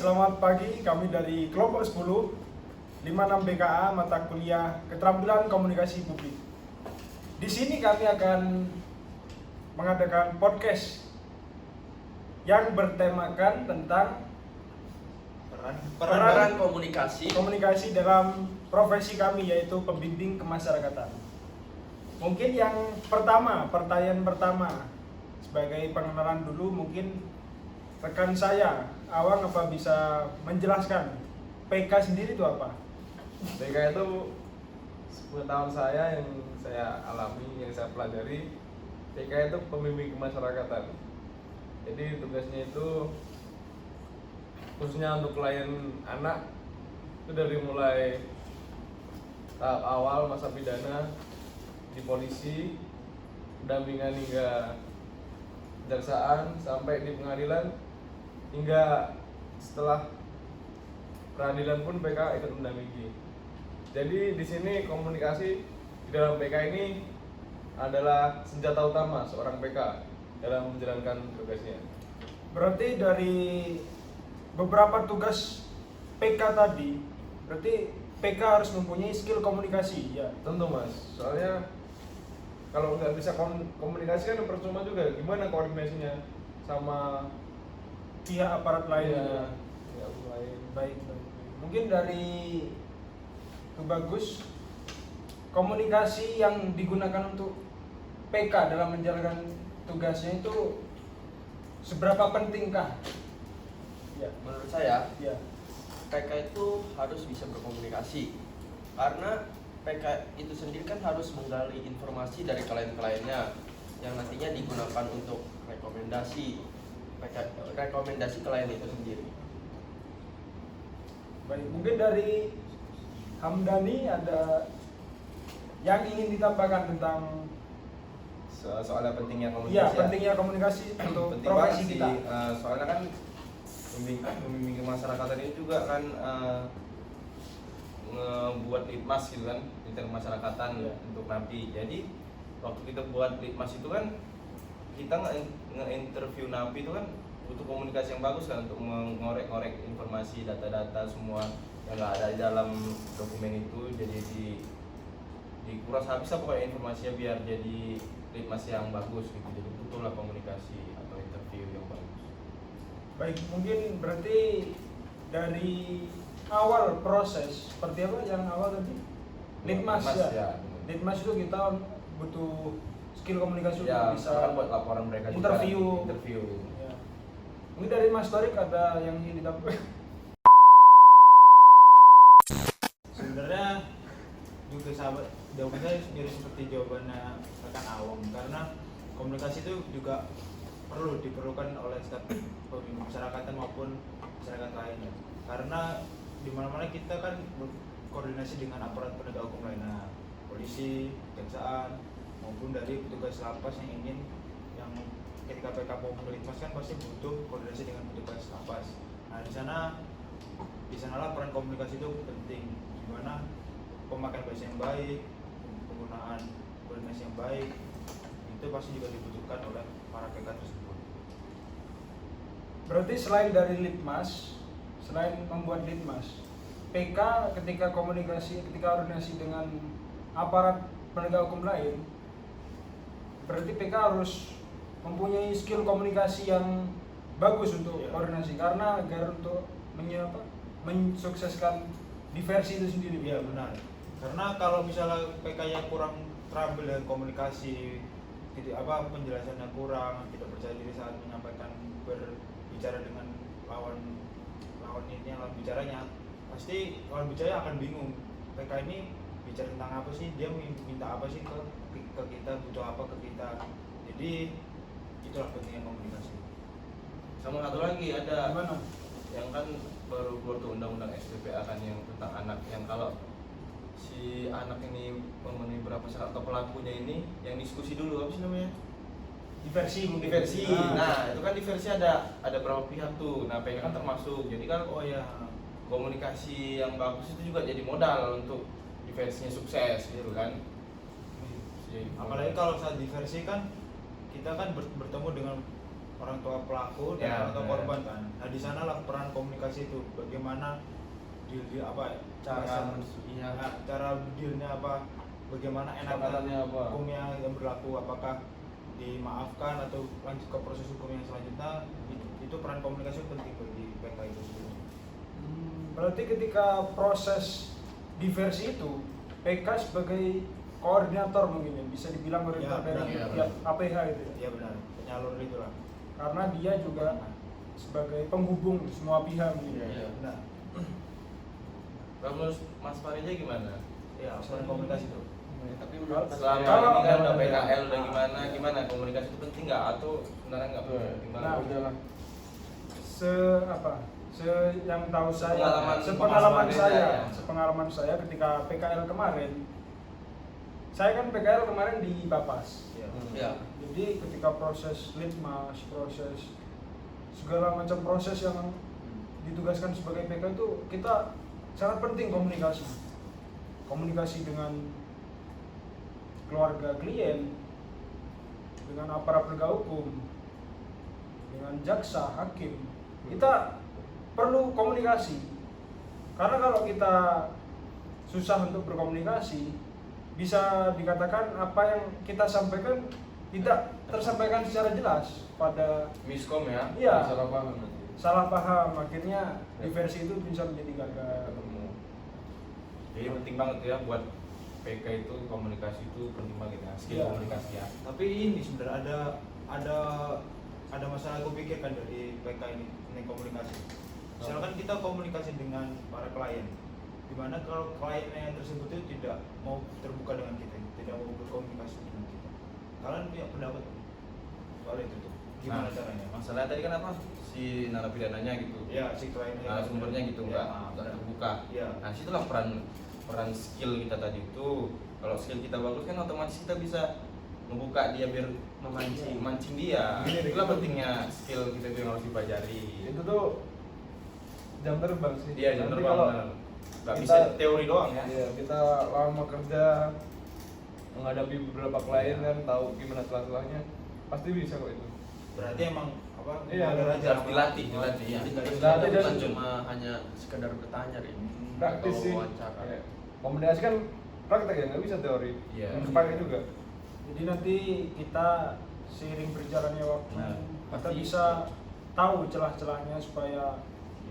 selamat pagi. Kami dari kelompok 10 56 BKA mata kuliah Keterampilan Komunikasi Publik. Di sini kami akan mengadakan podcast yang bertemakan tentang peran komunikasi dalam profesi kami, yaitu pembimbing kemasyarakatan. Mungkin yang pertanyaan pertama sebagai pengenalan dulu, mungkin rekan saya Awang apa bisa menjelaskan PK sendiri itu apa? PK itu pengetahuan saya yang saya alami, yang saya pelajari. PK itu pembimbing kemasyarakatan. Jadi tugasnya itu khususnya untuk klien anak itu dari mulai tahap awal masa pidana di polisi, pendampingan hingga kejaksaan sampai di pengadilan, hingga setelah peradilan pun PK ikut mendampingi. Jadi di sini komunikasi di dalam PK ini adalah senjata utama seorang PK dalam menjalankan tugasnya. Berarti dari beberapa tugas PK tadi, berarti PK harus mempunyai skill komunikasi, ya? Tentu mas, soalnya kalau nggak bisa komunikasi kan percuma juga. Gimana koordinasinya sama Pihak aparat lainnya. ya lain. Baik. Mungkin dari Bagus, komunikasi yang digunakan untuk PK dalam menjalankan tugasnya itu seberapa pentingkah? Ya. Menurut saya, Ya. PK itu harus bisa berkomunikasi, karena PK itu sendiri kan harus menggali informasi dari klien-kliennya yang nantinya digunakan untuk rekomendasi klien itu sendiri. Baik, mungkin dari Hamdani ada yang ingin ditambahkan tentang soalnya pentingnya komunikasi. ya, pentingnya komunikasi untuk Penting profesi banget kita. sih. Soalnya kan pembimbing kemasyarakatan ini juga kan ngebuat litmas gitu kan, lintas kemasyarakatan Ya. untuk NAPI. Jadi waktu kita buat litmas itu kan kita nge-interview NAPI itu kan butuh komunikasi yang bagus kan, untuk mengorek-ngorek informasi, data-data semua yang nggak ada di dalam dokumen itu, jadi dikuras habis lah pokoknya informasinya biar jadi litmas yang bagus gitu. Jadi butuhlah komunikasi atau interview yang bagus. Baik, mungkin berarti dari awal proses seperti apa yang awal tadi? Litmas ya. Ya. Litmas itu kita butuh skill komunikasi Ya, untuk bisa bisa buat laporan mereka interview. juga. Interview. Ya. Mungkin dari Mas Torik ada yang ingin ditambahkan? Sebenarnya juga sahabat jawabannya sendiri seperti jawabannya rekan Awang, karena komunikasi itu juga diperlukan oleh setiap pemimpin masyarakatan maupun masyarakat lainnya, karena di mana-mana kita kan berkoordinasi dengan aparat penegak hukum lainnya, polisi, kejaksaan maupun dari petugas lapas yang ketika PK mau melitmas kan pasti butuh koordinasi dengan petugas lapas. Nah di sanalah peran komunikasi itu penting, di mana pemakaian bahasa yang baik, penggunaan koordinasi yang baik itu pasti juga dibutuhkan oleh para PK tersebut. Berarti selain dari litmas, selain membuat litmas, PK ketika koordinasi dengan aparat penegak hukum lain, berarti PK harus mempunyai skill komunikasi yang bagus untuk koordinasi, karena agar untuk mensukseskan diversi itu sendiri. Iya benar, karena kalau misalnya PK-nya kurang terampil dengan komunikasi, penjelasannya kurang, tidak percaya diri saat menyampaikan berbicara dengan lawan bicaranya, pasti lawan bicara akan bingung PK ini bicara tentang apa sih, dia minta apa sih ke kita, butuh apa ke kita. Jadi itulah pentingnya komunikasi. Sama satu lagi ada Gimana? yang kan baru keluar tuh undang-undang SPPA kan, yang tentang anak, yang kalau si anak ini memenuhi berapa syarat atau pelakunya ini yang diskusi dulu, apa sih namanya? Diversi mungkin. Diversi. Nah, itu kan diversi ada berapa pihak tuh. Nah, PK kan termasuk. Jadi kan komunikasi yang bagus itu juga jadi modal untuk diversinya sukses gitu kan. Apalagi kalau saat diversi kan kita kan bertemu dengan orang tua pelaku dan Ya, orang tua benar. korban kan. Nah di sanalah peran komunikasi itu, bagaimana deal apa Cara cara dealnya apa, bagaimana Kesepakatannya enakan apa? hukum yang berlaku, apakah dimaafkan atau lanjut ke proses hukum yang selanjutnya. Itu peran komunikasi penting bagi PK itu sendiri. Berarti ketika proses diversi itu PK sebagai koordinator mungkin ya, bisa dibilang koordinator Ya, dari benar. pihak APH gitu ya. Iya benar, penyalur itulah. Karena dia juga sebagai penghubung semua pihak mungkin. Iya. Benar. Kalau menurut Mas Farija gimana? Ya, peran komunikasi itu. Tapi menurut Mas Selama Kalau- ini kan udah kalau- PKL udah gimana komunikasi itu penting nggak atau sebenarnya nggak penting? Gimana? Nah, udahlah. Yang tahu saya, Pengalaman sepengalaman Mas saya, Farija, ya. sepengalaman saya ketika PKL kemarin, saya kan PKL kemarin di Bapas. Iya. Ya. Jadi ketika proses litmas, proses segala macam proses yang ditugaskan sebagai PK itu kita sangat penting komunikasi. Komunikasi dengan keluarga klien, dengan aparat penegak hukum, dengan jaksa, hakim. Kita perlu komunikasi. Karena kalau kita susah untuk berkomunikasi, bisa dikatakan apa yang kita sampaikan tidak tersampaikan secara jelas pada Miskom ya? Iya. Salah paham nanti. salah paham, akhirnya diversi itu bisa menjadi gagal. Ketemu. Jadi penting banget ya buat PK itu komunikasi itu penting banget ya, skill Iya. komunikasi ya. Tapi ini sebenarnya ada masalah aku pikirkan dari PK ini tentang komunikasi. Misalkan kita komunikasi dengan para klien, dimana kalau kliennya yang tersebut itu tidak mau terbuka dengan kita, tidak mau berkomunikasi dengan kita. Kalian punya pendapat soal itu tuh? Gimana Nah, caranya? Masalahnya tadi kan apa? Si narapidana gitu. Ya, si kliennya. Narasumbernya gitu Ya, nggak terbuka. Iya. Nah, situlah peran skill kita tadi itu. Kalau skill kita bagus kan otomatis kita bisa membuka dia biar memancing dia. Itulah pentingnya skill kita itu yang harus dipelajari. Itu tuh jam terbang sih. Dia jam Nanti terbang kalau benar. Nggak kita- bisa teori doang ya. Iya, kita lama kerja menghadapi beberapa klien kan, tahu gimana celah-celahnya, pasti bisa kok itu. Berarti emang apa? Iya, belajar harus dilatih ya. Jadi nggak Berarti bukan dan- cuma hanya sekedar bertanya nih. Praktis atau sih. wawancara. Iya. Komunikasi kan praktek ya, nggak bisa teori. Iya. Kepake juga. Jadi nanti kita seiring berjalannya waktu Nah, kita pasti. bisa tahu celah-celahnya supaya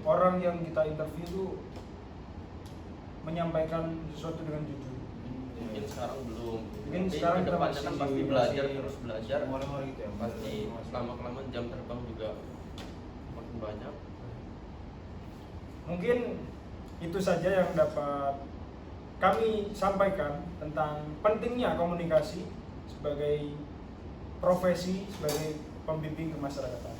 orang yang kita interview itu menyampaikan sesuatu dengan jujur. Mungkin sekarang belum. Mungkin Tapi sekarang kita kedepannya kan masih- pasti belajar terus belajar. Orang-orang gitu ya. Pasti lama-kelamaan jam terbang juga makin banyak. Mungkin itu saja yang dapat kami sampaikan tentang pentingnya komunikasi sebagai profesi, sebagai pembimbing kemasyarakatan.